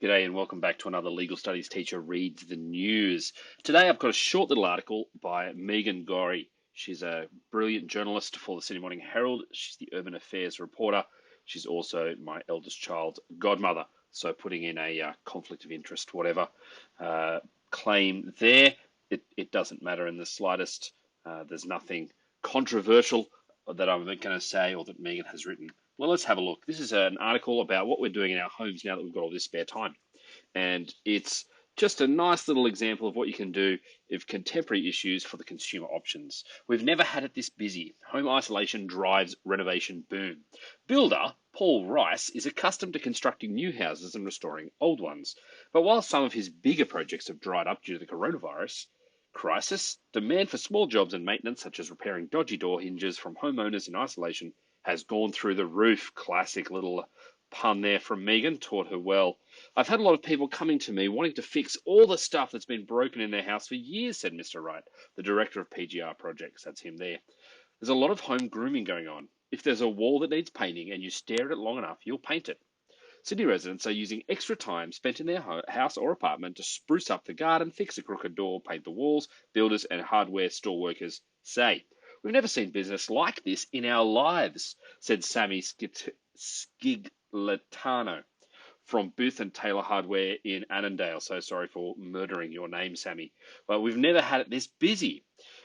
G'day and welcome back to another Legal Studies Teacher Reads the News. Today I've got a short little article by Megan Gorry. She's a brilliant journalist for the Sydney Morning Herald. She's the urban affairs reporter. She's also my eldest child's godmother. So putting in a conflict of interest, whatever claim there, it doesn't matter in the slightest. There's nothing controversial that I'm going to say or that Megan has written. Well, let's have a look. This is an article about what we're doing in our homes now that we've got all this spare time. And it's just a nice little example of what you can do if contemporary issues for the consumer options. We've never had it this busy. Home isolation drives renovation boom. Builder Paul Rice is accustomed to constructing new houses and restoring old ones. But while some of his bigger projects have dried up due to the coronavirus crisis, demand for small jobs and maintenance, such as repairing dodgy door hinges from homeowners in isolation, has gone through the roof. Classic little pun there from Megan, taught her well. I've had a lot of people coming to me wanting to fix all the stuff that's been broken in their house for years, said Mr. Wright, the director of PGR projects. That's him there. There's a lot of home grooming going on. If there's a wall that needs painting and you stare at it long enough, you'll paint it. Sydney residents are using extra time spent in their house or apartment to spruce up the garden, fix a crooked door, paint the walls, builders and hardware store workers say. We've never seen business like this in our lives, said Sammy Skigletano from Booth and Taylor Hardware in Annandale. So sorry for murdering your name, Sammy. But we've never had it this busy.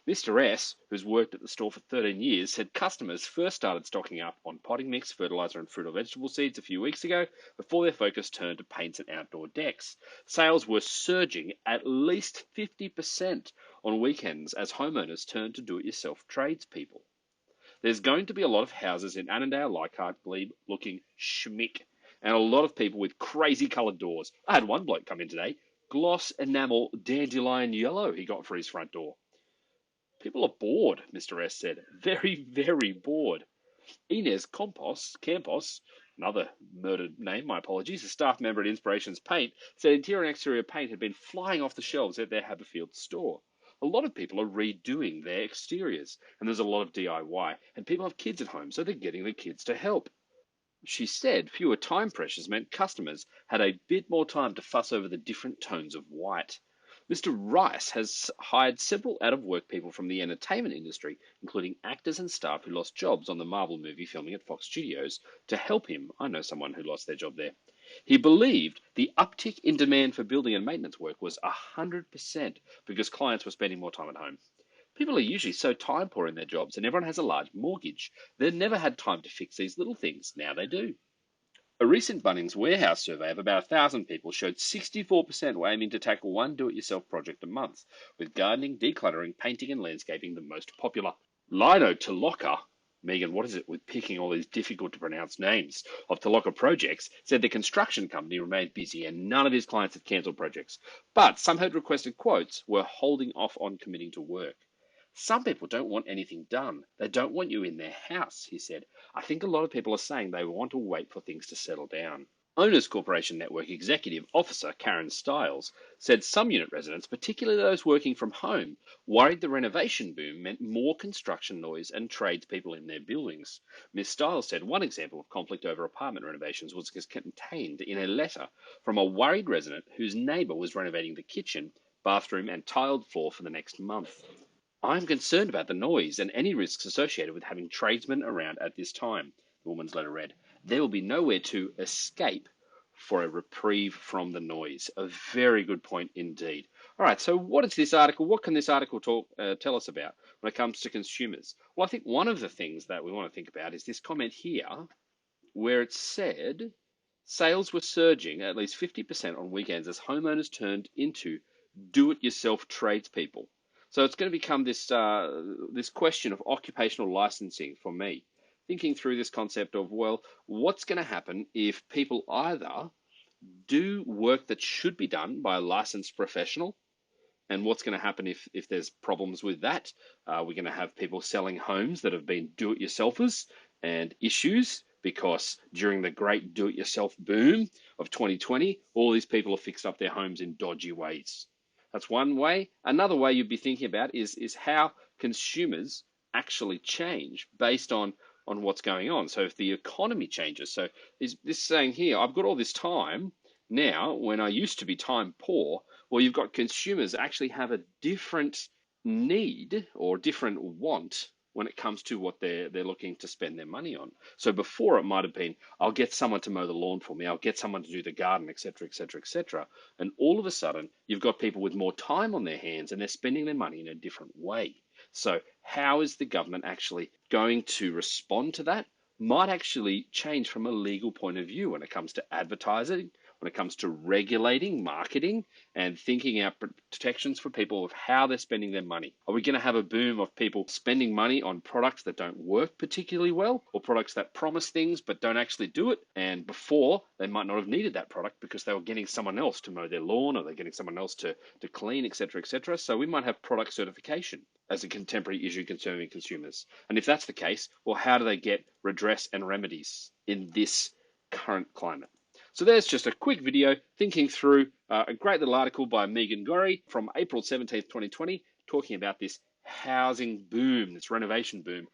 Mr. S, who's worked at the store for 13 years, said customers first started stocking up on potting mix, fertilizer and fruit or vegetable seeds a few weeks ago before their focus turned to paints and outdoor decks. Sales were surging at least 50% on weekends as homeowners turned to do-it-yourself tradespeople. There's going to be a lot of houses in Annandale, Leichhardt, Glebe looking schmick, and a lot of people with crazy coloured doors. I had one bloke come in today, gloss enamel dandelion yellow he got for his front door. People are bored, Mr. S said. Very, very bored. Inez Campos, another murdered name, my apologies, a staff member at Inspirations Paint, said interior and exterior paint had been flying off the shelves at their Haberfield store. A lot of people are redoing their exteriors, and there's a lot of DIY, and people have kids at home, so they're getting the kids to help. She said fewer time pressures meant customers had a bit more time to fuss over the different tones of white. Mr. Rice has hired several out-of-work people from the entertainment industry, including actors and staff who lost jobs on the Marvel movie filming at Fox Studios, to help him. I know someone who lost their job there. He believed the uptick in demand for building and maintenance work was 100% because clients were spending more time at home. People are usually so time poor in their jobs and everyone has a large mortgage. They've never had time to fix these little things. Now they do. A recent Bunnings Warehouse survey of about 1,000 people showed 64% were aiming to tackle one do-it-yourself project a month, with gardening, decluttering, painting and landscaping the most popular. Lino Taloka, Megan, what is it with picking all these difficult to pronounce names, of Taloka Projects, said the construction company remained busy and none of his clients had cancelled projects. But some who had requested quotes were holding off on committing to work. Some people don't want anything done. They don't want you in their house, he said. I think a lot of people are saying they want to wait for things to settle down. Owners Corporation Network Executive Officer Karen Stiles said some unit residents, particularly those working from home, worried the renovation boom meant more construction noise and tradespeople in their buildings. Ms. Stiles said one example of conflict over apartment renovations was contained in a letter from a worried resident whose neighbour was renovating the kitchen, bathroom and tiled floor for the next month. I'm concerned about the noise and any risks associated with having tradesmen around at this time, the woman's letter read. There will be nowhere to escape for a reprieve from the noise. A very good point indeed. All right, so what is this article? What can this article tell us about when it comes to consumers? Well, I think one of the things that we want to think about is this comment here where it said sales were surging at least 50% on weekends as homeowners turned into do-it-yourself tradespeople. So it's going to become this question of occupational licensing for me, thinking through this concept of, well, what's going to happen if people either do work that should be done by a licensed professional, and what's going to happen if there's problems with that? We're going to have people selling homes that have been do-it-yourselfers and issues because during the great do-it-yourself boom of 2020, all these people have fixed up their homes in dodgy ways. That's one way. Another way you'd be thinking about is how consumers actually change based on what's going on. So if the economy changes, so is this saying here, I've got all this time, Now, when I used to be time poor, well, you've got consumers actually have a different need or different want when it comes to what they're looking to spend their money on. So before it might have been, I'll get someone to mow the lawn for me, I'll get someone to do the garden, etc., etc., etc. And all of a sudden, you've got people with more time on their hands and they're spending their money in a different way. So how is the government actually going to respond to that? Might actually change from a legal point of view when it comes to advertising, when it comes to regulating, marketing, and thinking out protections for people of how they're spending their money. Are we going to have a boom of people spending money on products that don't work particularly well, or products that promise things but don't actually do it? And before, they might not have needed that product because they were getting someone else to mow their lawn, or they're getting someone else to clean, etc., etc. So we might have product certification as a contemporary issue concerning consumers. And if that's the case, well, how do they get redress and remedies in this current climate? So there's just a quick video thinking through a great little article by Megan Gorry from April 17th, 2020, talking about this housing boom, this renovation boom